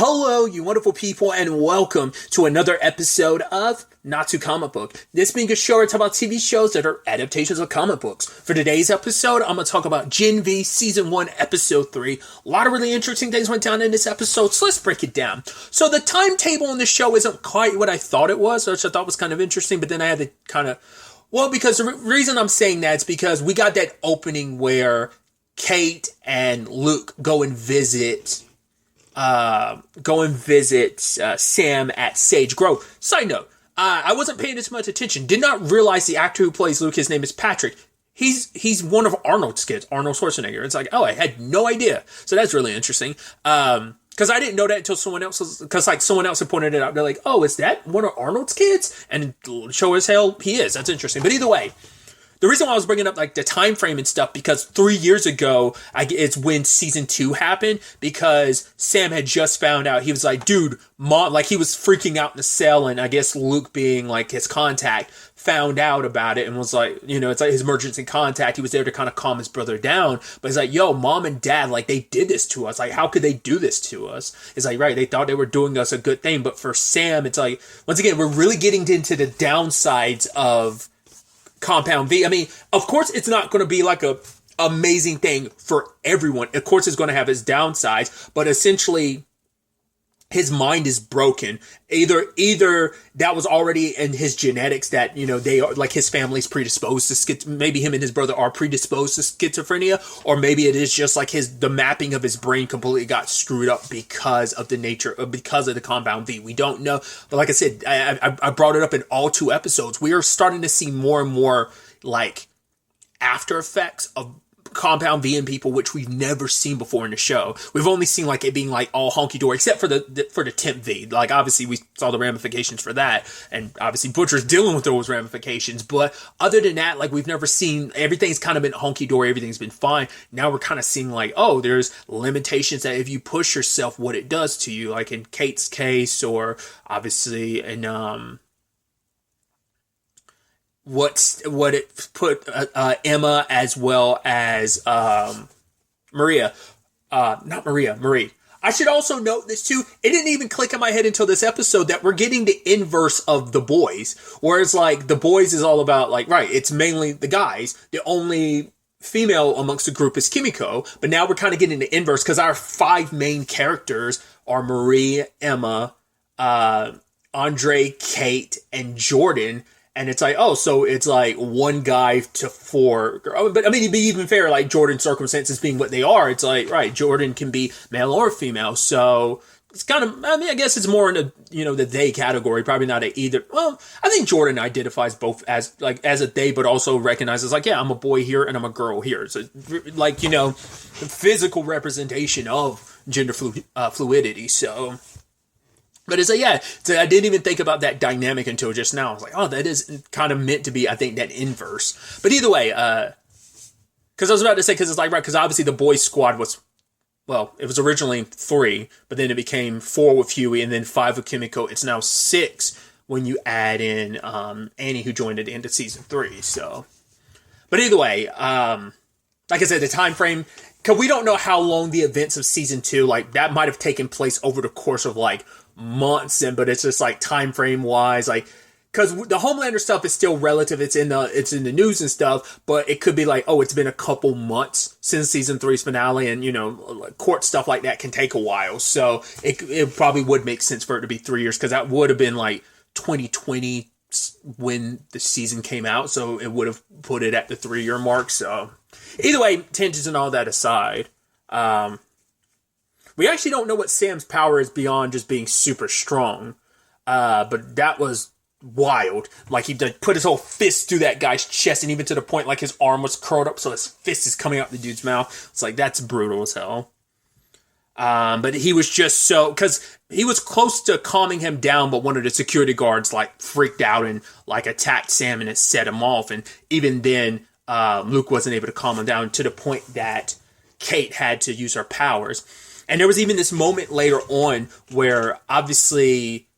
Hello, you wonderful people, and welcome to another episode of Not Too Comic Book. This being a show where I talk about TV shows that are adaptations of comic books. For today's episode, I'm going to talk about Gen V Season 1, Episode 3. A lot of really interesting things went down in this episode, so let's break it down. So the timetable on the show isn't quite what I thought it was, which I thought was kind of interesting, but then I had to kind of... Well, because the reason I'm saying that is because we got that opening where Kate and Luke go and visit Sam at Sage Grove. Side note, I wasn't paying this much attention. Did not realize the actor who plays Luke, his name is Patrick. He's one of Arnold's kids, Arnold Schwarzenegger. It's like, oh, I had no idea. So that's really interesting. Because I didn't know that until someone else had pointed it out. They're like, oh, is that one of Arnold's kids? And sure as hell he is. That's interesting. But either way, the reason why I was bringing up like the time frame and stuff, because 3 years ago, it's when season 2 happened, because Sam had just found out. He was like, dude, mom, like he was freaking out in the cell, and I guess Luke, being like his contact, found out about it and was like, you know, it's like his emergency contact. He was there to kind of calm his brother down, but he's like, yo, mom and dad, like they did this to us. Like, how could they do this to us? It's like, right, they thought they were doing us a good thing, but for Sam, it's like, once again, we're really getting into the downsides of Compound V. I mean, of course, it's not going to be like a amazing thing for everyone. Of course, it's going to have its downsides, but essentially, his mind is broken. Either that was already in his genetics, that, you know, they are like his family's predisposed to maybe him and his brother are predisposed to schizophrenia, or maybe it is just like the mapping of his brain completely got screwed up because of the Compound V. We don't know, but like I said, I brought it up in all 2 episodes. We are starting to see more and more like after effects of Compound V in people, which we've never seen before in the show. We've only seen like it being like all honky-dory, except for the Temp V. Like, obviously we saw the ramifications for that, and obviously Butcher's dealing with those ramifications, but other than that, like, we've never seen, everything's kind of been honky-dory, everything's been fine. Now we're kind of seeing like, oh, there's limitations that if you push yourself, what it does to you, like in Kate's case, or obviously in what it put Emma, as well as Marie. I should also note this too. It didn't even click in my head until this episode that we're getting the inverse of The Boys. Whereas like The Boys is all about like, right, it's mainly the guys. The only female amongst the group is Kimiko. But now we're kind of getting the inverse, because our 5 main characters are Marie, Emma, Andre, Kate, and Jordan. And it's like, oh, so it's like 1 guy to 4. But I mean, to be even fair, like Jordan's circumstances being what they are, it's like, right, Jordan can be male or female. So it's kind of, I mean, I guess it's more in the, you know, the they category, probably not a either. Well, I think Jordan identifies both as a they, but also recognizes like, yeah, I'm a boy here and I'm a girl here. So like, you know, the physical representation of gender fluidity. So... But it's like, yeah, so I didn't even think about that dynamic until just now. I was like, oh, that is kind of meant to be, I think, that inverse. But either way, because I was about to say, because it's like, right, because obviously the boys' squad was, well, it was originally 3, but then it became 4 with Huey, and then 5 with Kimiko. It's now 6 when you add in Annie, who joined at the end of season 3. So, but either way, like I said, the time frame, because we don't know how long the events of season 2, like that might have taken place over the course of like months, but it's just like time frame wise, like, because the Homelander stuff is still relative, it's in the news and stuff, but it could be like, oh, it's been a couple months since season 3's finale, and you know, court stuff like that can take a while, so it probably would make sense for it to be 3 years, because that would have been like 2020 when the season came out, so it would have put it at the 3-year mark. So either way, tangents and all that aside, we actually don't know what Sam's power is beyond just being super strong. But that was wild. Like, he put his whole fist through that guy's chest, and even to the point, like, his arm was curled up, so his fist is coming out the dude's mouth. It's like, that's brutal as hell. But he was just so... Because he was close to calming him down, but one of the security guards, like, freaked out and, like, attacked Sam, and it set him off. And even then, Luke wasn't able to calm him down, to the point that Kate had to use her powers. And there was even this moment later on where obviously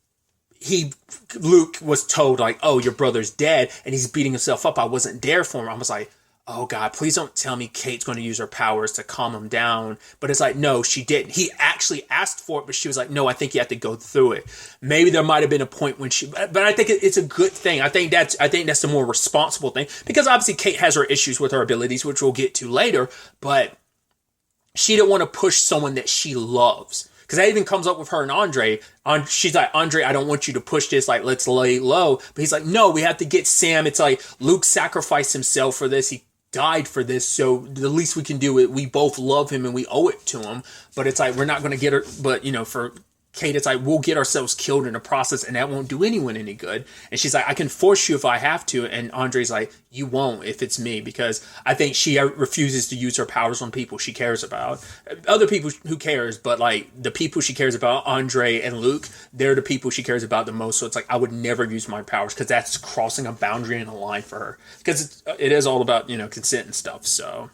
Luke was told like, oh, your brother's dead, and he's beating himself up. I wasn't there for him. I was like, oh God, please don't tell me Kate's going to use her powers to calm him down. But it's like, no, she didn't. He actually asked for it, but she was like, no, I think you have to go through it. Maybe there might have been a point when but I think it's a good thing. I think that's the more responsible thing, because obviously Kate has her issues with her abilities, which we'll get to later, but she didn't want to push someone that she loves. Because that even comes up with her and Andre. She's like, Andre, I don't want you to push this. Like, let's lay low. But he's like, no, we have to get Sam. It's like Luke sacrificed himself for this. He died for this. So the least we can do it. We both love him and we owe it to him. But it's like, we're not going to get her. But, for Kate, it's like, we'll get ourselves killed in the process, and that won't do anyone any good. And she's like, I can force you if I have to. And Andre's like, you won't if it's me, because I think she refuses to use her powers on people she cares about. Other people who cares, but like the people she cares about, Andre and Luke, they're the people she cares about the most. So it's like, I would never use my powers, because that's crossing a boundary and a line for her. Because it is all about, consent and stuff. So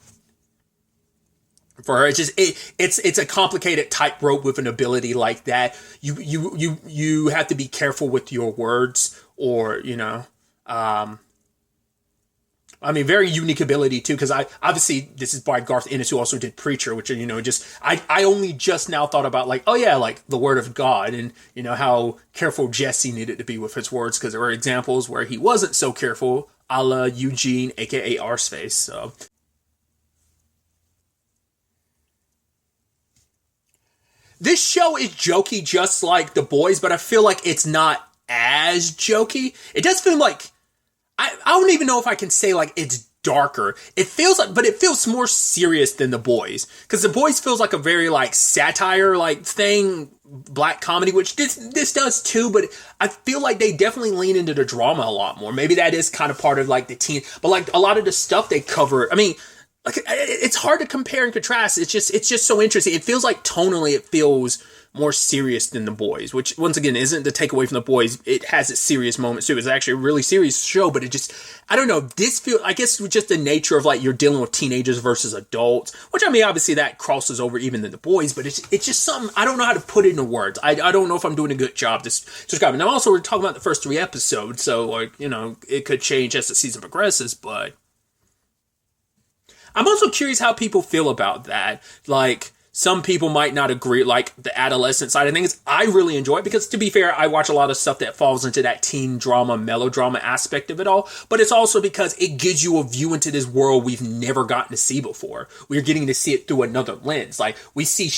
for her, it's just it's a complicated tightrope with an ability like that. You have to be careful with your words, or very unique ability too. Because obviously this is by Garth Ennis, who also did Preacher, which I only just now thought about, like, oh yeah, like the Word of God, and how careful Jesse needed to be with his words, because there were examples where he wasn't so careful, a la Eugene, aka Arseface. So. This show is jokey just like The Boys, but I feel like it's not as jokey. It does feel like, I don't even know if I can say like it's darker. It feels like, but it feels more serious than The Boys. Because The Boys feels like a very like satire like thing, black comedy, which this does too, but I feel like they definitely lean into the drama a lot more. Maybe that is kind of part of like the teen, but like a lot of the stuff they cover, like, it's hard to compare and contrast. It's just so interesting. It feels like tonally, it feels more serious than The Boys, which once again isn't to take away from The Boys. It has its serious moments too. It's actually a really serious show, but I don't know. I guess with just the nature of like you're dealing with teenagers versus adults, which obviously that crosses over even than The Boys, but it's just something, I don't know how to put it into words. I don't know if I'm doing a good job describing. Now also we're talking about the first 3 episodes, so like, it could change as the season progresses, but I'm also curious how people feel about that. Like, some people might not agree, like the adolescent side of things. I really enjoy it because, to be fair, I watch a lot of stuff that falls into that teen drama, melodrama aspect of it all. But it's also because it gives you a view into this world we've never gotten to see before. We're getting to see it through another lens. Like, we see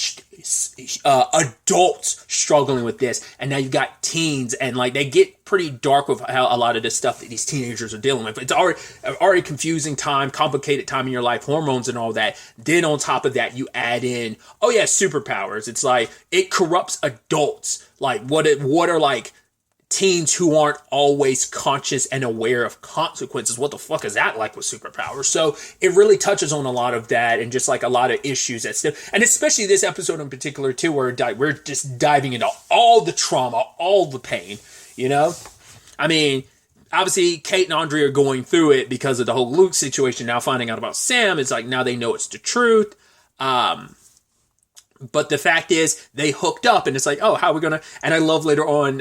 adults struggling with this, and now you've got teens, and like they get pretty dark with how a lot of this stuff that these teenagers are dealing with. It's already confusing time, complicated time in your life, hormones and all that. Then on top of that, you add in, oh yeah, superpowers. It's like it corrupts adults. Like what are like teens who aren't always conscious and aware of consequences. What the fuck is that like with superpowers? So it really touches on a lot of that, and just like a lot of issues that still, and especially this episode in particular too, where we're just diving into all the trauma, all the pain, obviously Kate and Andre are going through it because of the whole Luke situation. Now finding out about Sam, it's like now they know it's the truth. But the fact is, they hooked up, and it's like, oh, how are we gonna? And I love later on,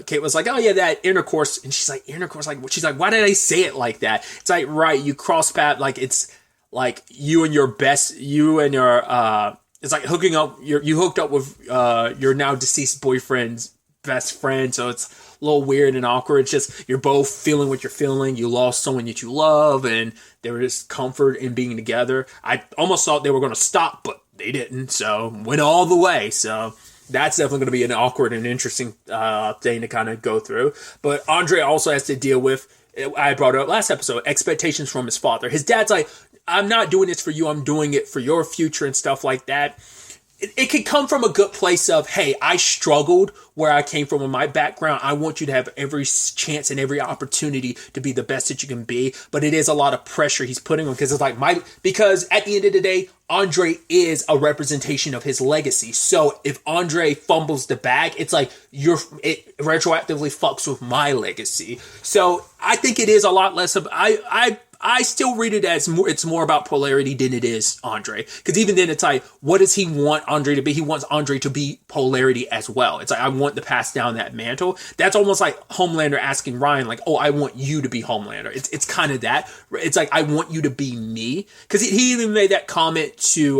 Kate was like, oh yeah, that intercourse, and she's like, intercourse, like, she's like, why did I say it like that? It's like, right, you cross path, like it's like you and your, it's like hooking up. You hooked up with your now deceased boyfriend's best friend, so it's a little weird and awkward. It's just you're both feeling what you're feeling. You lost someone that you love, and there is comfort in being together. I almost thought they were going to stop, but they didn't, so went all the way. So that's definitely going to be an awkward and interesting thing to kind of go through. But Andre also has to deal with, I brought it up last episode, expectations from his father. His dad's like, I'm not doing this for you, I'm doing it for your future and stuff like that. It could come from a good place of, hey, I struggled where I came from in my background. I want you to have every chance and every opportunity to be the best that you can be. But it is a lot of pressure he's putting on, because it's like because at the end of the day, Andre is a representation of his legacy. So if Andre fumbles the bag, it's like it retroactively fucks with my legacy. So I think it is a lot less of, I I still read it as more, it's more about polarity than it is Andre. Because even then it's like, what does he want Andre to be? He wants Andre to be polarity as well. It's like, I want to pass down that mantle. That's almost like Homelander asking Ryan, like, oh, I want you to be Homelander. It's kind of that. It's like, I want you to be me. Because he even made that comment to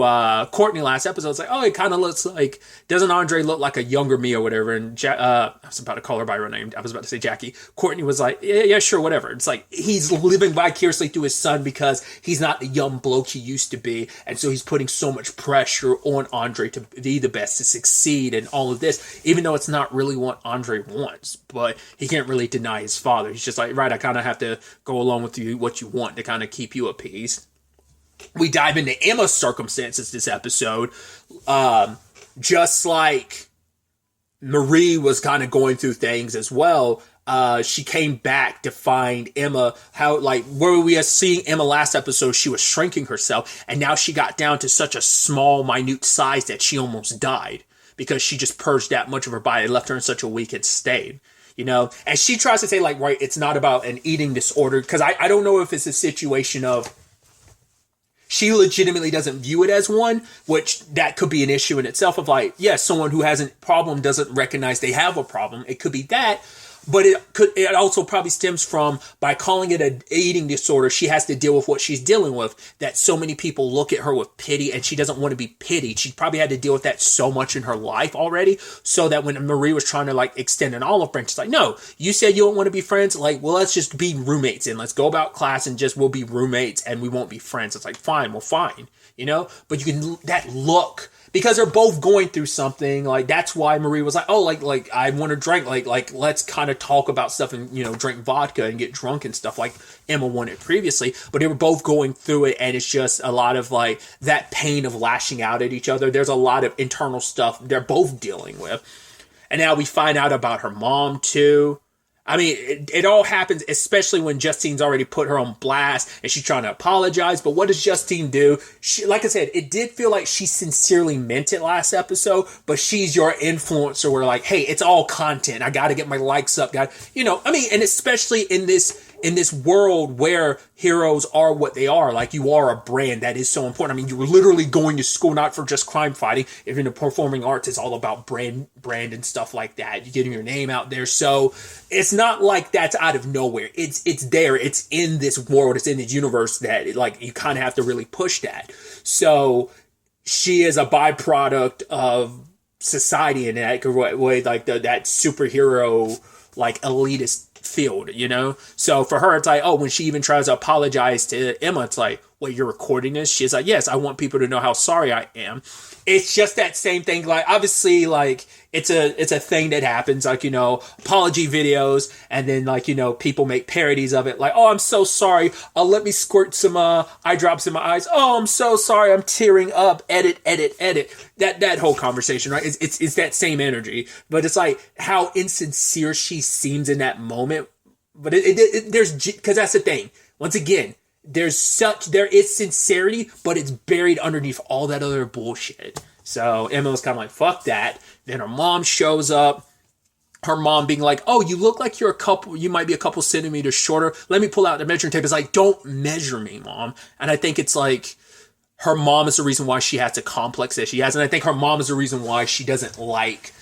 Courtney last episode. It's like, oh, it kind of looks like, doesn't Andre look like a younger me or whatever? And I was about to call her by her name. I was about to say Jackie. Courtney was like, yeah, sure, whatever. It's like, he's living vicariously through his son because he's not the young bloke he used to be. And so he's putting so much pressure on Andre to be the best, to succeed and all of this, even though it's not really what Andre wants. But he can't really deny his father. He's just like, right, I kind of have to go along with you, what you want to kind of keep you appeased. We dive into Emma's circumstances this episode. Just like Marie was kind of going through things as well. She came back to find Emma, how, like, where we are seeing Emma last episode, she was shrinking herself, and now she got down to such a small, minute size that she almost died because she just purged that much of her body. It left her in such a weakened state, you know? And she tries to say, like, right, it's not about an eating disorder, because I don't know if it's a situation of she legitimately doesn't view it as one, which that could be an issue in itself of, like, yes, someone who has a problem doesn't recognize they have a problem. It could be that. But it also probably stems from, by calling it an eating disorder, she has to deal with what she's dealing with, that so many people look at her with pity, and she doesn't want to be pitied. She probably had to deal with that so much in her life already, so that when Marie was trying to, like, extend an olive branch, it's like, no, you said you don't want to be friends, like, well, let's just be roommates, and let's go about class, and just, we'll be roommates, and we won't be friends. It's like, fine, well, fine, you know? But you can, that look, because they're both going through something, like, that's why Marie was like, oh, like I want to drink, like let's kind of talk about stuff and, you know, drink vodka and get drunk and stuff like Emma wanted previously. But they were both going through it, and it's just a lot of, like, that pain of lashing out at each other. There's a lot of internal stuff they're both dealing with. And now we find out about her mom too. I mean, it all happens, especially when Justine's already put her on blast and she's trying to apologize. But what does Justine do? She, like I said, it did feel like she sincerely meant it last episode, but she's your influencer. We're like, hey, it's all content. I got to get my likes up, guys. You know, I mean, and especially in this world where heroes are what they are, like, you are a brand that is so important. I mean, you're literally going to school not for just crime fighting. If you're in the performing arts, it's all about brand and stuff like that. You're getting your name out there. So it's not like that's out of nowhere. It's there. It's in this world. It's in this universe that, like, you kind of have to really push that. So she is a byproduct of society in that way, like that superhero, like, elitist field, you know? So for her, it's like, oh, when she even tries to apologize to Emma, it's like, wait, you're recording this? She's like, yes, I want people to know how sorry I am. It's just that same thing. Like, obviously, like, it's a thing that happens, like, you know, apology videos, and then, like, you know, people make parodies of it, like, oh, I'm so sorry, let me squirt some eye drops in my eyes, oh, I'm so sorry, I'm tearing up, edit, that whole conversation, right? It's that same energy, but it's like how insincere she seems in that moment. But there's, because that's the thing, once again, there is sincerity, but it's buried underneath all that other bullshit. So Emma was kind of like, fuck that. Then her mom shows up. Her mom being like, oh, you look like you might be a couple centimeters shorter. Let me pull out the measuring tape. It's like, don't measure me, Mom. And I think it's like, her mom is the reason why she has a complex that she has. And I think her mom is the reason why she doesn't like,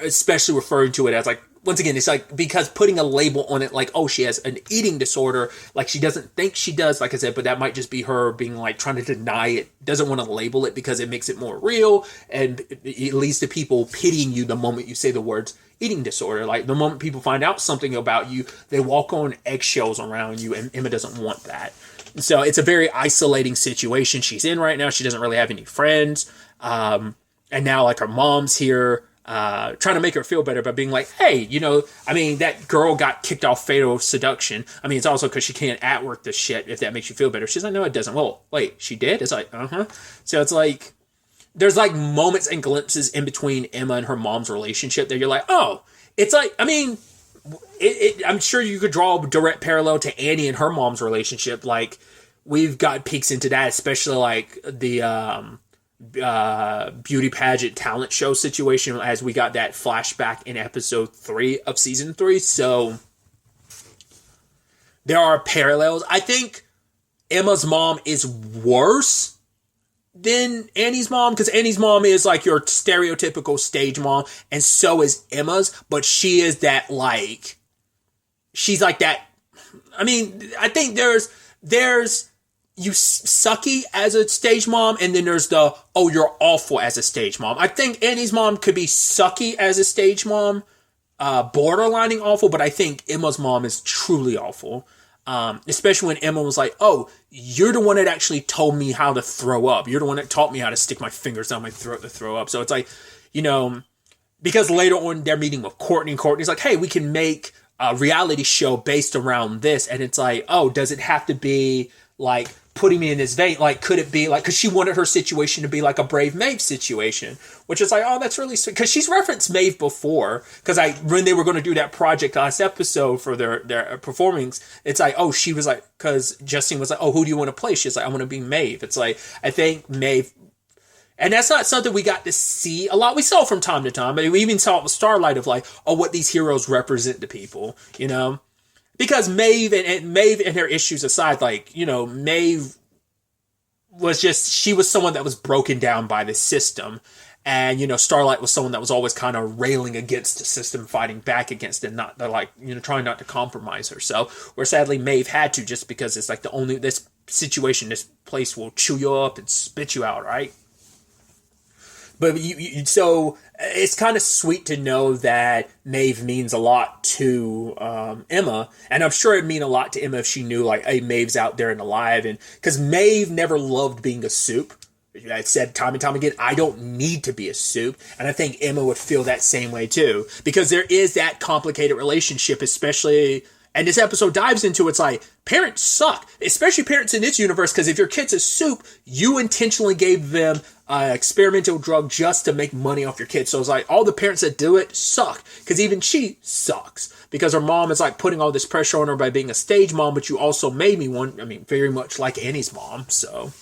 especially referring to it as, like, once again, it's like, because putting a label on it, like, oh, she has an eating disorder, like, she doesn't think she does, like I said, but that might just be her being, like, trying to deny it, doesn't want to label it because it makes it more real, and it leads to people pitying you the moment you say the words eating disorder. Like, the moment people find out something about you, they walk on eggshells around you, and Emma doesn't want that. So it's a very isolating situation she's in right now. She doesn't really have any friends, and now, like, her mom's here, trying to make her feel better by being like, hey, you know, I mean, that girl got kicked off Fatal Seduction. I mean, it's also because she can't at-work the shit, if that makes you feel better. She's like, no, it doesn't. Well, wait, she did? It's like, uh-huh. So it's like, there's, like, moments and glimpses in between Emma and her mom's relationship that you're like, oh, it's like, I mean, I'm sure you could draw a direct parallel to Annie and her mom's relationship. Like, we've got peeks into that, especially, like, the beauty pageant talent show situation, as we got that flashback in episode 3 of season 3. So there are parallels. I think Emma's mom is worse than Annie's mom, because Annie's mom is like your stereotypical stage mom, and so is Emma's, but she is that, like, she's like that. I mean, I think there's you sucky as a stage mom, and then there's the, oh, you're awful as a stage mom. I think Annie's mom could be sucky as a stage mom, borderlining awful, but I think Emma's mom is truly awful. Especially when Emma was like, oh, you're the one that actually told me how to throw up. You're the one that taught me how to stick my fingers down my throat to throw up. So it's like, because later on they're meeting with Courtney, and Courtney's like, hey, we can make a reality show based around this. And it's like, oh, does it have to be like putting me in this vein? Like, could it be like, because she wanted her situation to be like a Brave Maeve situation, which is like, oh, that's really sweet. Because she's referenced Maeve before, because when they were going to do that project last episode for their performings, it's like, oh, she was like, because Justine was like, oh, who do you want to play? She's like, I want to be Maeve. It's like, I think Maeve, and that's not something we got to see a lot. We saw from time to time, but we even saw it with Starlight of like, oh, what these heroes represent to people, Because Maeve and her issues aside, like, Maeve was she was someone that was broken down by the system. And, Starlight was someone that was always kind of railing against the system, fighting back against it, not like, trying not to compromise herself. Where sadly Maeve had to, just because it's like this situation, this place will chew you up and spit you out, right? But so it's kind of sweet to know that Maeve means a lot to Emma, and I'm sure it'd mean a lot to Emma if she knew, like, hey, Maeve's out there and alive, and because Maeve never loved being a soup. I said time and time again, I don't need to be a soup, and I think Emma would feel that same way too, because there is that complicated relationship, especially. And this episode dives into, it's like, parents suck, especially parents in this universe, because if your kid's a soup, you intentionally gave them an experimental drug just to make money off your kid. So it's like, all the parents that do it suck, because even she sucks, because her mom is like putting all this pressure on her by being a stage mom, but you also made me one. I mean, very much like Annie's mom, so.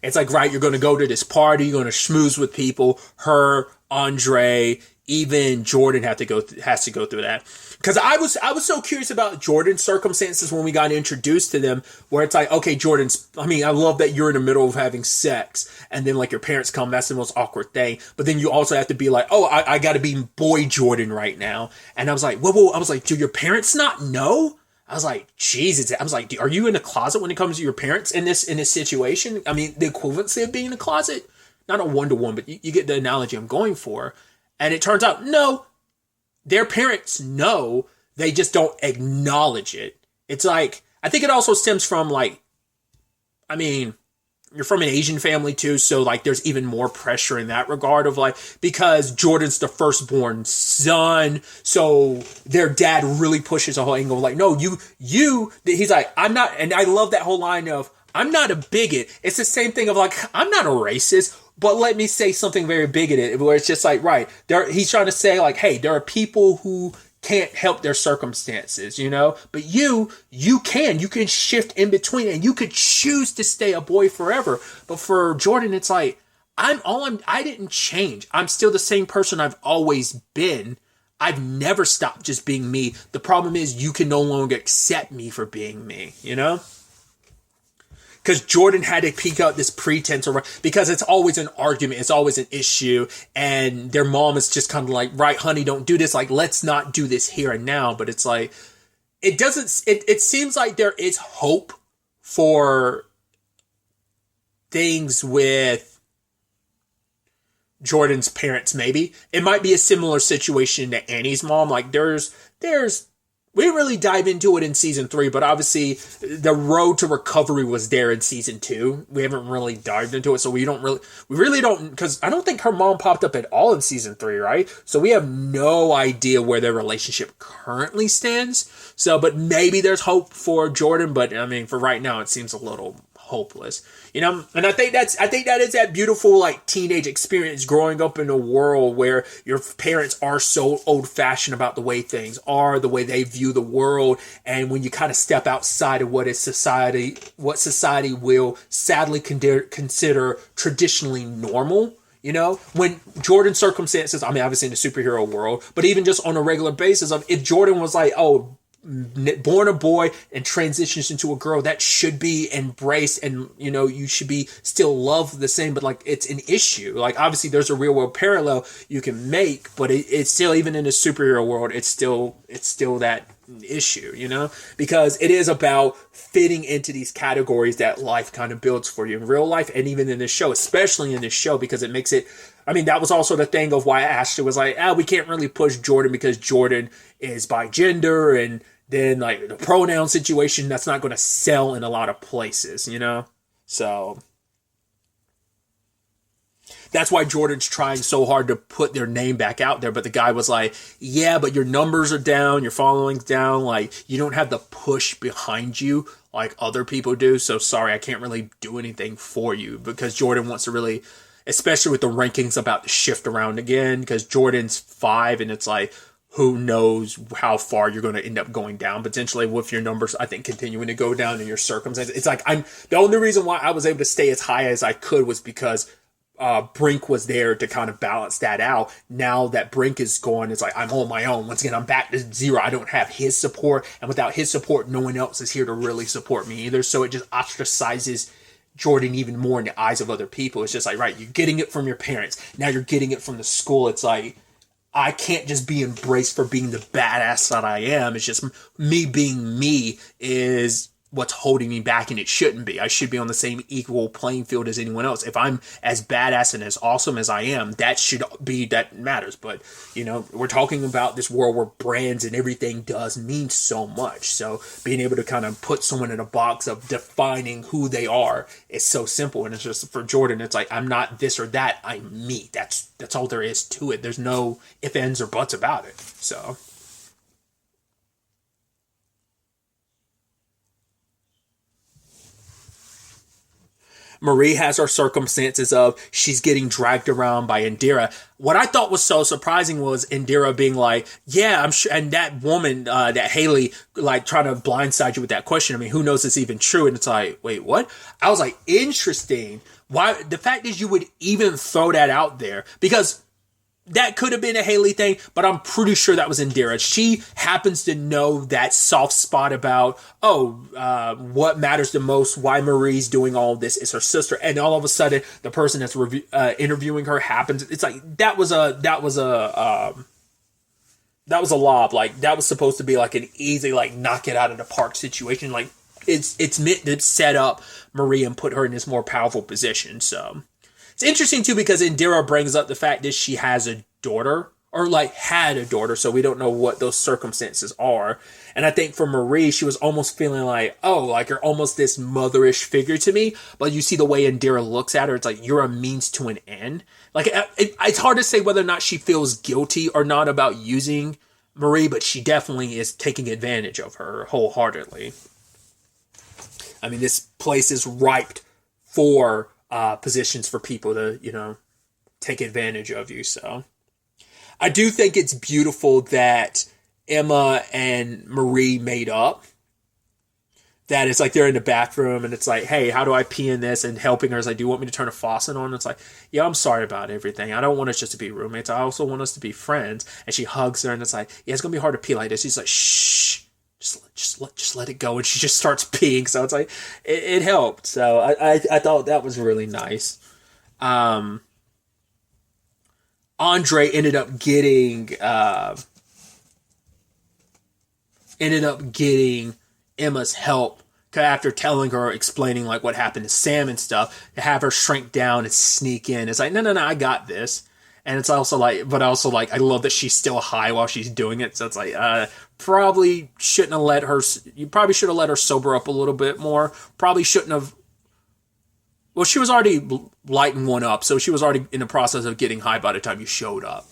It's like, right, you're going to go to this party, you're going to schmooze with people, her, Andre, even Jordan has to go through that. Because I was so curious about Jordan's circumstances when we got introduced to them, where it's like, okay, I love that you're in the middle of having sex, and then like your parents come, that's the most awkward thing. But then you also have to be like, oh, I got to be boy Jordan right now. And I was like, whoa, I was like, do your parents not know? I was like, Jesus. I was like, are you in a closet when it comes to your parents in this situation? I mean, the equivalency of being in a closet, not a one-to-one, but you get the analogy I'm going for. And it turns out, no, their parents know, they just don't acknowledge it. It's like, I think it also stems from like, I mean, you're from an Asian family too, so like there's even more pressure in that regard of like, because Jordan's the firstborn son, so their dad really pushes a whole angle of like, no, he's like, I'm not, and I love that whole line of, I'm not a bigot. It's the same thing of like, I'm not a racist, but let me say something very bigoted, where it's just like, right, he's trying to say like, hey, there are people who can't help their circumstances, but you can shift in between, and you could choose to stay a boy forever. But for Jordan, it's like, I didn't change. I'm still the same person I've always been. I've never stopped just being me. The problem is you can no longer accept me for being me, Because Jordan had to peek out this pretense, because it's always an argument, it's always an issue, and their mom is just kind of like, right, honey, don't do this, like, let's not do this here and now. But it's like, it seems like there is hope for things with Jordan's parents, maybe. It might be a similar situation to Annie's mom, like, we didn't really dive into it in season 3, but obviously the road to recovery was there in season 2. We haven't really dived into it, so we really don't, because I don't think her mom popped up at all in season 3, right? So we have no idea where their relationship currently stands. So, but maybe there's hope for Jordan, but I mean, for right now, it seems a little hopeless, and I think that is that beautiful, like, teenage experience, growing up in a world where your parents are so old-fashioned about the way things are, the way they view the world, and when you kind of step outside of what society will sadly consider traditionally normal, You know, when Jordan's circumstances, I mean, obviously in the superhero world, but even just on a regular basis of if Jordan was like, oh, born a boy and transitions into a girl, that should be embraced, and you know, you should be still loved the same, but like it's an issue. Like obviously there's a real world parallel you can make, but it's still, even in the superhero world, it's still that issue, you know, because it is about fitting into these categories that life kind of builds for you in real life, and even in this show, especially in this show, because it makes it, I mean, that was also the thing of why Ashley was like, we can't really push Jordan because Jordan is bi gender, and then like the pronoun situation, that's not going to sell in a lot of places, you know? So that's why Jordan's trying so hard to put their name back out there. But the guy was like, yeah, but your numbers are down, your following's down, like you don't have the push behind you like other people do. So sorry, I can't really do anything for you, because Jordan wants to really, especially with the rankings about to shift around again, because Jordan's 5 and it's like, who knows how far you're going to end up going down potentially with your numbers, I think, continuing to go down in your circumstances. It's like, the only reason why I was able to stay as high as I could was because Brink was there to kind of balance that out. Now that Brink is gone, it's like I'm on my own. Once again, I'm back to 0. I don't have his support, and without his support, no one else is here to really support me either. So it just ostracizes Jordan even more in the eyes of other people. It's just like, right, you're getting it from your parents. Now you're getting it from the school. It's like, I can't just be embraced for being the badass that I am. It's just me being me is what's holding me back, and it shouldn't be. I should be on the same equal playing field as anyone else. If I'm as badass and as awesome as I am, that matters. But, you know, we're talking about this world where brands and everything does mean so much. So being able to kind of put someone in a box of defining who they are is so simple. And it's just, for Jordan, it's like, I'm not this or that, I'm me. That's all there is to it. There's no ifs, ands, or buts about it. So Marie has her circumstances of she's getting dragged around by Indira. What I thought was so surprising was Indira being like, yeah, I'm sure. And that woman, that Haley, like trying to blindside you with that question. I mean, who knows it's even true? And it's like, wait, what? I was like, interesting. Why? The fact is you would even throw that out there, because that could have been a Haley thing, but I'm pretty sure that was Indira. She happens to know that soft spot about, what matters the most, why Marie's doing all this is her sister, and all of a sudden the person that's interviewing her happens. It's like that was a lob. Like that was supposed to be like an easy, like knock it out of the park situation. Like it's meant to set up Marie and put her in this more powerful position. So it's interesting too, because Indira brings up the fact that she has a daughter, or like had a daughter, so we don't know what those circumstances are. And I think for Marie, she was almost feeling like, oh, like you're almost this motherish figure to me. But you see the way Indira looks at her, it's like you're a means to an end. Like it's hard to say whether or not she feels guilty or not about using Marie, but she definitely is taking advantage of her wholeheartedly. I mean, this place is ripe for positions for people to, you know, take advantage of you. So I do think it's beautiful that Emma and Marie made up. That it's like they're in the bathroom and it's like, hey, how do I pee in this? And helping her is like, do you want me to turn a faucet on? And it's like, yeah, I'm sorry about everything. I don't want us just to be roommates. I also want us to be friends. And she hugs her and it's like, yeah, it's going to be hard to pee like this. She's like, shh. Just let it go, and she just starts peeing. So it's like it helped. So I thought that was really nice. Andre ended up getting Emma's help after telling her, explaining like what happened to Sam and stuff, to have her shrink down and sneak in. It's like, no, I got this. And it's also like, but also like, I love that she's still high while she's doing it. So it's like, probably shouldn't have let her, you probably should have let her sober up a little bit more. Probably shouldn't have, well, she was already lighting one up. So she was already in the process of getting high by the time you showed up.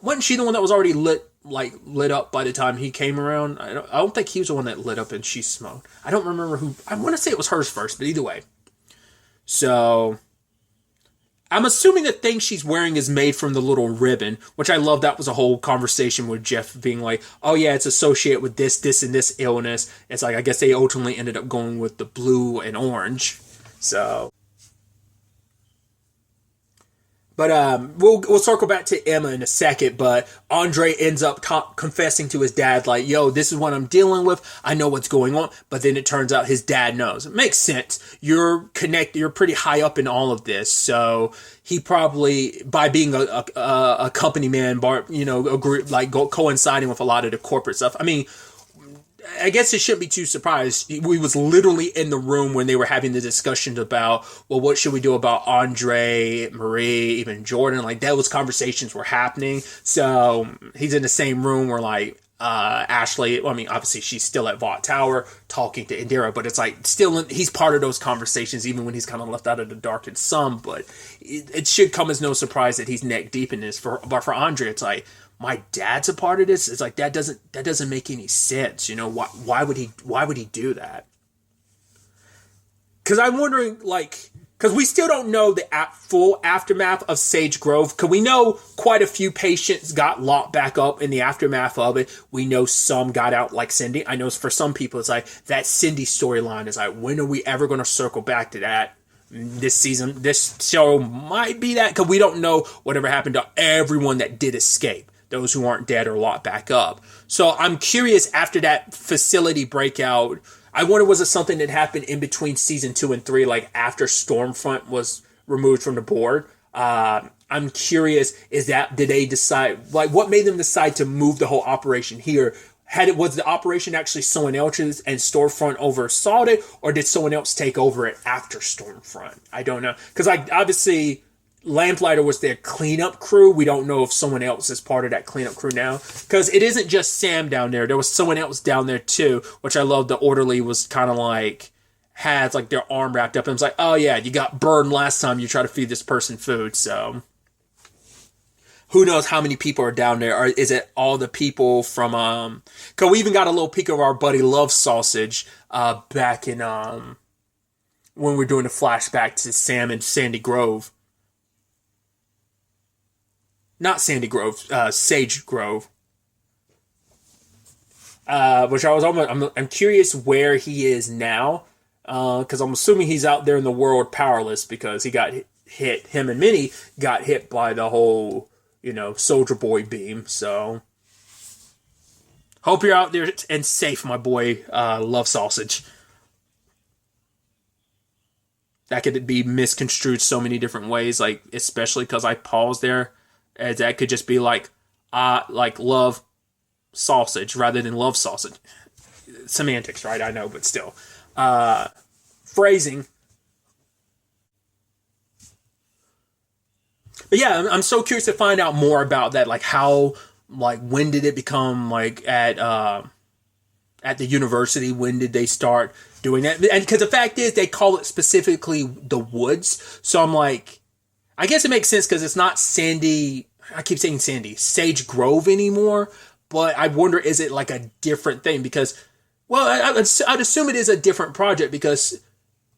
Wasn't she the one that was already lit up by the time he came around? I don't think he was the one that lit up and she smoked. I don't remember who, I want to say it was hers first, but either way. So I'm assuming the thing she's wearing is made from the little ribbon, which I love. That was a whole conversation with Jeff being like, oh yeah, it's associated with this, and this illness. It's like, I guess they ultimately ended up going with the blue and orange. So But we'll circle back to Emma in a second. But Andre ends up confessing to his dad, like, "Yo, this is what I'm dealing with. I know what's going on." But then it turns out his dad knows. It makes sense. You're connected. You're pretty high up in all of this, so he probably, by being a company man, agree, like coinciding with a lot of the corporate stuff. I mean, I guess it shouldn't be too surprised. We was literally in the room when they were having the discussions about, well, what should we do about Andre, Marie, even Jordan? Like, those conversations were happening. So he's in the same room where, like, Ashley, well, I mean, obviously she's still at Vought Tower talking to Indira, but it's like he's part of those conversations, even when he's kind of left out of the dark in some. But it should come as no surprise that he's neck deep in this. But for Andre, it's like, my dad's a part of this. It's like that doesn't make any sense. You know, why would he do that? Because I'm wondering, like, because we still don't know the full aftermath of Sage Grove. Because we know quite a few patients got locked back up in the aftermath of it. We know some got out, like Cindy. I know for some people it's like that Cindy storyline is like, when are we ever going to circle back to that? This season, this show might be that, because we don't know whatever happened to everyone that did escape. Those who aren't dead or locked back up. So I'm curious, after that facility breakout, I wonder, was it something that happened in between season 2 and 3, like after Stormfront was removed from the board? I'm curious, did they decide, like, what made them decide to move the whole operation here? Was the operation actually someone else's and Stormfront oversaw it, or did someone else take over it after Stormfront? I don't know. Because, like, obviously Lamplighter was their cleanup crew. We don't know if someone else is part of that cleanup crew now. Because it isn't just Sam down there. There was someone else down there too, which I love. The orderly was kind of like, had like their arm wrapped up and was like, oh yeah, you got burned last time you tried to feed this person food. So who knows how many people are down there? Or is it all the people from, because we even got a little peek of our buddy Love Sausage back in, when we're doing the flashback to Sam and Sandy Grove. Not Sandy Grove, Sage Grove. Which I'm curious where he is now, because I'm assuming he's out there in the world powerless, because he got hit. Him and Minnie got hit by the whole, Soldier Boy beam. So hope you're out there and safe, my boy. Love Sausage. That could be misconstrued so many different ways, like especially because I paused there. As that could just be like love sausage rather than love sausage. Semantics, right? I know, but still. Phrasing. But yeah, I'm so curious to find out more about that. Like how, like when did it become like at the university? When did they start doing that? And because the fact is they call it specifically the woods. So I'm like, I guess it makes sense because it's not Sandy. I keep saying Sage Grove anymore. But I wonder, is it like a different thing? Because, well, I'd assume it is a different project, because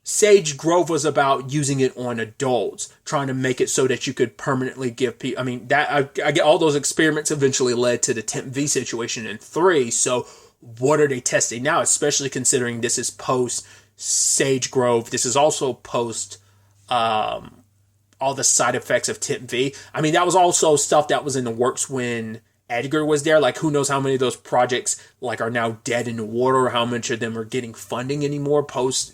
Sage Grove was about using it on adults, trying to make it so that you could permanently give people. I mean, that I get all those experiments eventually led to the Temp V situation in 3. So what are they testing now? Especially considering this is post Sage Grove. This is also post all the side effects of Temp V. I mean, that was also stuff that was in the works when Edgar was there. Like, who knows how many of those projects like are now dead in the water, or how much of them are getting funding anymore post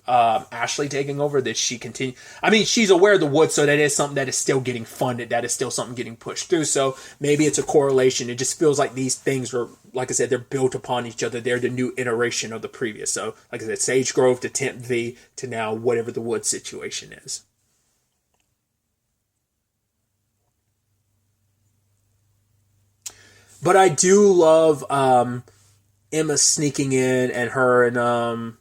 Ashley taking over. That she continue. I mean, she's aware of the woods, so that is something that is still getting funded. That is still something getting pushed through. So maybe it's a correlation. It just feels like these things are, like I said, they're built upon each other. They're the new iteration of the previous. So, like I said, Sage Grove to Temp V to now whatever the woods situation is. But I do love Emma sneaking in, and her and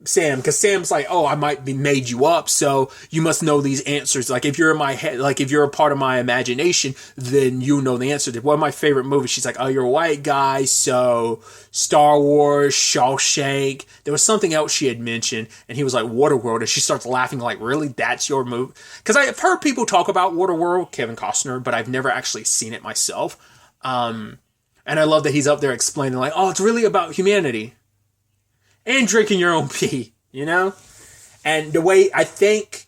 Sam, because Sam's like, oh, I might be made you up, so you must know these answers. Like, if you're in my head, like, if you're a part of my imagination, then you know the answer to one of my favorite movies. She's like, oh, you're a white guy, so Star Wars, Shawshank. There was something else she had mentioned, and he was like, Waterworld, and she starts laughing like, really? That's your movie? Because I've heard people talk about Waterworld, Kevin Costner, but I've never actually seen it myself. And I love that he's up there explaining like, oh, it's really about humanity and drinking your own pee, And the way I think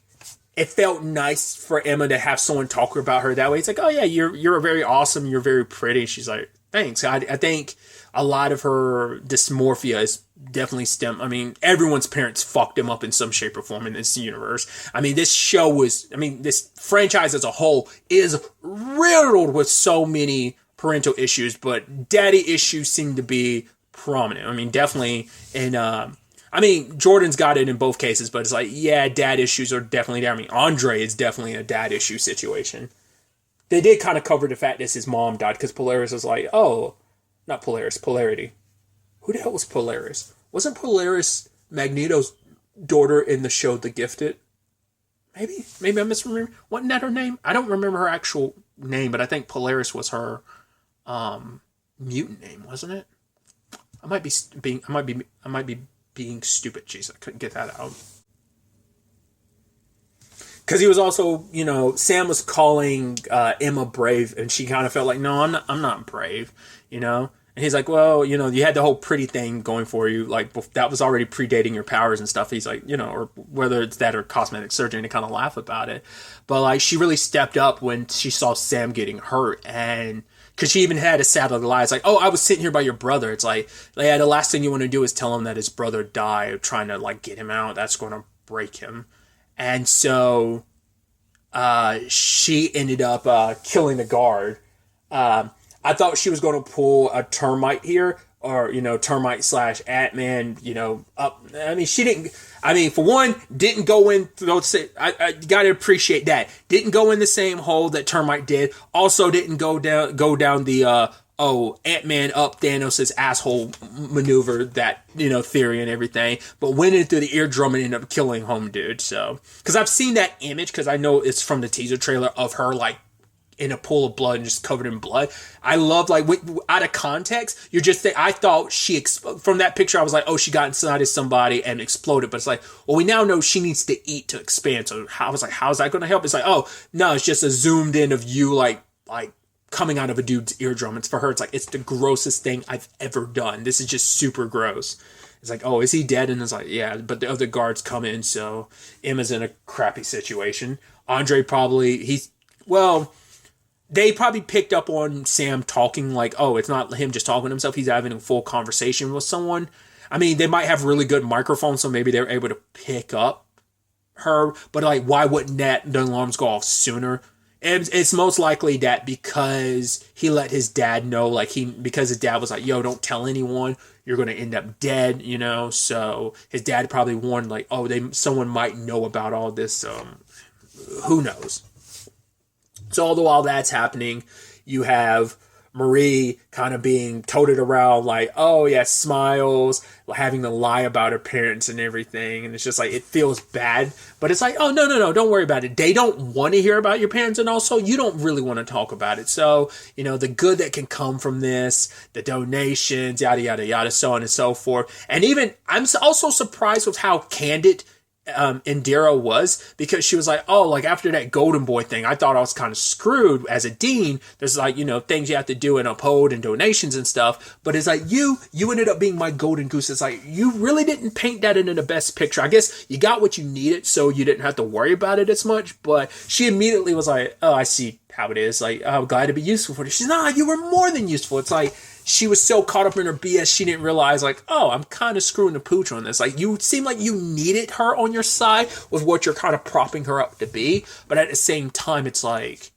it felt nice for Emma to have someone talk about her that way. It's like, oh yeah, you're very awesome, you're very pretty. She's like, thanks. I think a lot of her dysmorphia is definitely I mean, everyone's parents fucked them up in some shape or form in this universe. I mean, this franchise as a whole is riddled with so many parental issues, but daddy issues seem to be prominent. I mean, definitely in, I mean, Jordan's got it in both cases, but it's like, yeah, dad issues are definitely there. I mean, Andre is definitely a dad issue situation. They did kind of cover the fact that his mom died because Polaris was like, oh, not Polaris, Polarity. Who the hell was Polaris? Wasn't Polaris Magneto's daughter in the show The Gifted? Maybe I misremember. Wasn't that her name? I don't remember her actual name, but I think Polaris was her mutant name, wasn't it? I might be being stupid. Jeez, I couldn't get that out. Because he was also, Sam was calling Emma brave, and she kind of felt like, no, I'm not brave, And he's like, well, you had the whole pretty thing going for you. Like, that was already predating your powers and stuff. He's like, or whether it's that or cosmetic surgery, to kind of laugh about it. But, like, she really stepped up when she saw Sam getting hurt. And because she even had a sad little lie. It's like, oh, I was sitting here by your brother. It's like, yeah, the last thing you want to do is tell him that his brother died, trying to, like, get him out. That's going to break him. And so she ended up killing the guard. I thought she was going to pull a Termite here, or, Termite / Ant-Man, up. I mean, she didn't, for one, didn't go in, I got to appreciate that. Didn't go in the same hole that Termite did. Also didn't go down the, Ant-Man up Thanos' asshole maneuver, that, theory and everything, but went in through the eardrum and ended up killing Home Dude, so. Because I've seen that image, because I know it's from the teaser trailer of her, like, in a pool of blood and just covered in blood. I love, like, out of context, you're just I thought from that picture, I was like, oh, she got inside of somebody and exploded. But it's like, well, we now know she needs to eat to expand. So I was like, how's that going to help? It's like, oh, no, it's just a zoomed in of you, like coming out of a dude's eardrum. It's for her. It's like, it's the grossest thing I've ever done. This is just super gross. It's like, oh, is he dead? And it's like, yeah, but the other guards come in. So Emma's in a crappy situation. Andre they probably picked up on Sam talking like, oh, it's not him just talking to himself. He's having a full conversation with someone. I mean, they might have really good microphones, so maybe they're able to pick up her. But, like, why wouldn't the alarms go off sooner? And it's most likely that because he let his dad know, because his dad was like, yo, don't tell anyone. You're going to end up dead, So his dad probably warned, like, oh, someone might know about all this. Who knows? So all the while that's happening, you have Marie kind of being toted around like, oh yeah, smiles, having to lie about her parents and everything. And it's just like, it feels bad. But it's like, oh, no, don't worry about it. They don't want to hear about your parents. And also, you don't really want to talk about it. So, the good that can come from this, the donations, yada, yada, yada, so on and so forth. And even, I'm also surprised with how candid Indira was, because she was like, oh, like after that Golden Boy thing, I thought I was kind of screwed as a dean. There's like, things you have to do and uphold and donations and stuff. But it's like, you ended up being my golden goose. It's like, you really didn't paint that into the best picture. I guess you got what you needed, so you didn't have to worry about it as much. But she immediately was like, oh, I see how it is. Like, I'm glad to be useful for you. She's nah, you were more than useful. It's like, she was so caught up in her BS, she didn't realize, like, oh, I'm kind of screwing the pooch on this. Like, you seem like you needed her on your side with what you're kind of propping her up to be. But at the same time, it's like,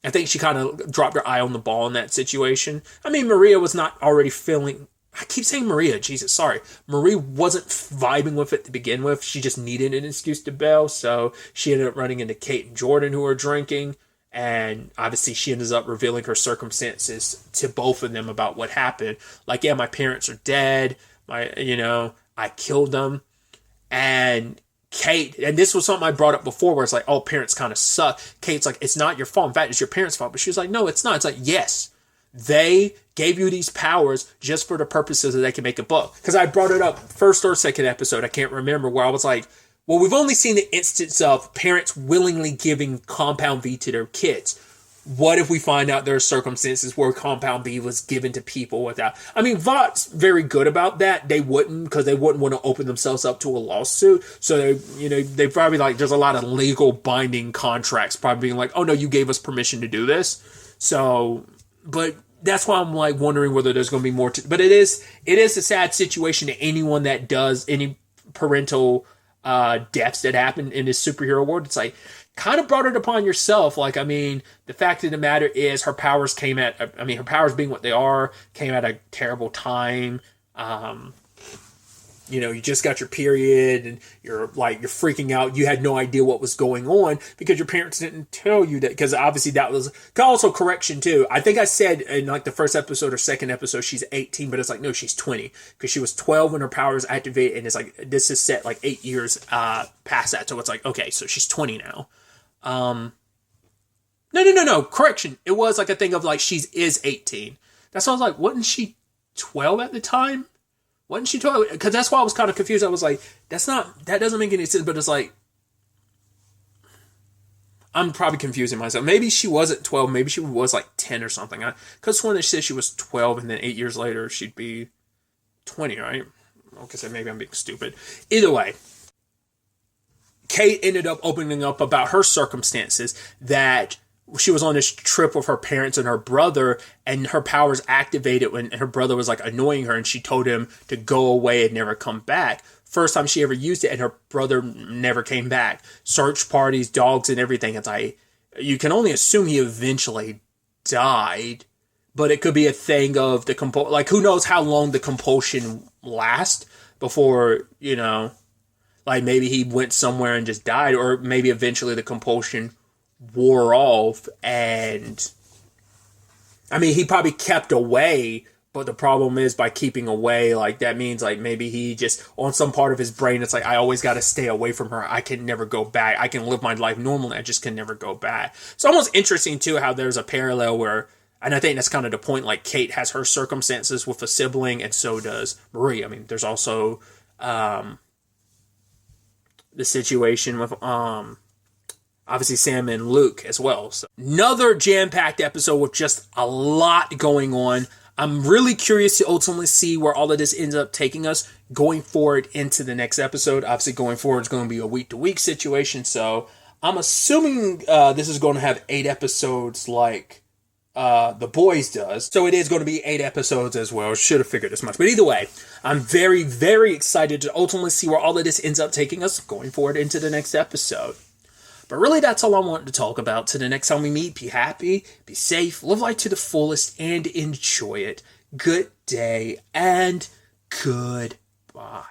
I think she kind of dropped her eye on the ball in that situation. I mean, Maria was not already feeling, I keep saying Maria, Jesus, sorry. Marie wasn't vibing with it to begin with. She just needed an excuse to bail. So she ended up running into Kate and Jordan, who were drinking. And obviously she ends up revealing her circumstances to both of them about what happened. Like, yeah, my parents are dead. I killed them. And Kate, and this was something I brought up before where it's like, oh, parents kind of suck. Kate's like, it's not your fault. In fact, it's your parents' fault. But she was like, no, it's not. It's like, yes, they gave you these powers just for the purposes that they can make a book. Because I brought it up first or second episode, I can't remember, where I was like, well, we've only seen the instance of parents willingly giving Compound V to their kids. what if we find out there are circumstances where Compound B was given to people without? I mean, VOT's very good about that. They wouldn't, because they wouldn't want to open themselves up to a lawsuit. So, they probably like, there's a lot of legal binding contracts probably being like, oh no, you gave us permission to do this. So, but that's why I'm like wondering whether there's going to be more. But it is a sad situation to anyone that does any parental deaths that happen in this superhero world. It's like, kind of brought it upon yourself. Like, I mean, the fact of the matter is her powers her powers being what they are, came at a terrible time. You just got your period and you're freaking out. You had no idea what was going on because your parents didn't tell you that, because obviously that was also correction too. I think I said in like the first episode or second episode, she's 18, but it's like, no, she's 20 because she was 12 when her powers activated. And it's like, this is set like 8 years past that. So it's like, okay, so she's 20 now. No. Correction. It was like a thing of like, is 18. That's why I was like, wasn't she 12 at the time? Wasn't she 12? Because that's why I was kind of confused. I was like, that doesn't make any sense. But it's like, I'm probably confusing myself. Maybe she wasn't 12. Maybe she was like 10 or something. Because when they said she was 12 and then 8 years later, she'd be 20, right? Okay, maybe I'm being stupid. Either way, Kate ended up opening up about her circumstances, that she was on this trip with her parents and her brother, and her powers activated when her brother was like annoying her, and she told him to go away and never come back. First time she ever used it, and her brother never came back. Search parties, dogs, and everything. It's like, you can only assume he eventually died, but it could be a thing of the like, who knows how long the compulsion lasts before, like maybe he went somewhere and just died, or maybe eventually the compulsion wore off. And I mean, he probably kept away, but the problem is, by keeping away, like that means like maybe he just, on some part of his brain, it's like, I always got to stay away from her. I can never go back. I can live my life normally. I just can never go back. It's almost interesting too how there's a parallel where, and I think that's kind of the point, like Kate has her circumstances with a sibling, and so does Marie. I mean, there's also the situation with obviously Sam and Luke as well. So another jam-packed episode with just a lot going on. I'm really curious to ultimately see where all of this ends up taking us going forward into the next episode. Obviously going forward is going to be a week-to-week situation, so I'm assuming this is going to have 8 episodes like The Boys does. So it is going to be 8 episodes as well. Should have figured as much. But either way, I'm very, very excited to ultimately see where all of this ends up taking us going forward into the next episode. But really, that's all I wanted to talk about. Till the next time we meet, be happy, be safe, live life to the fullest, and enjoy it. Good day, and goodbye.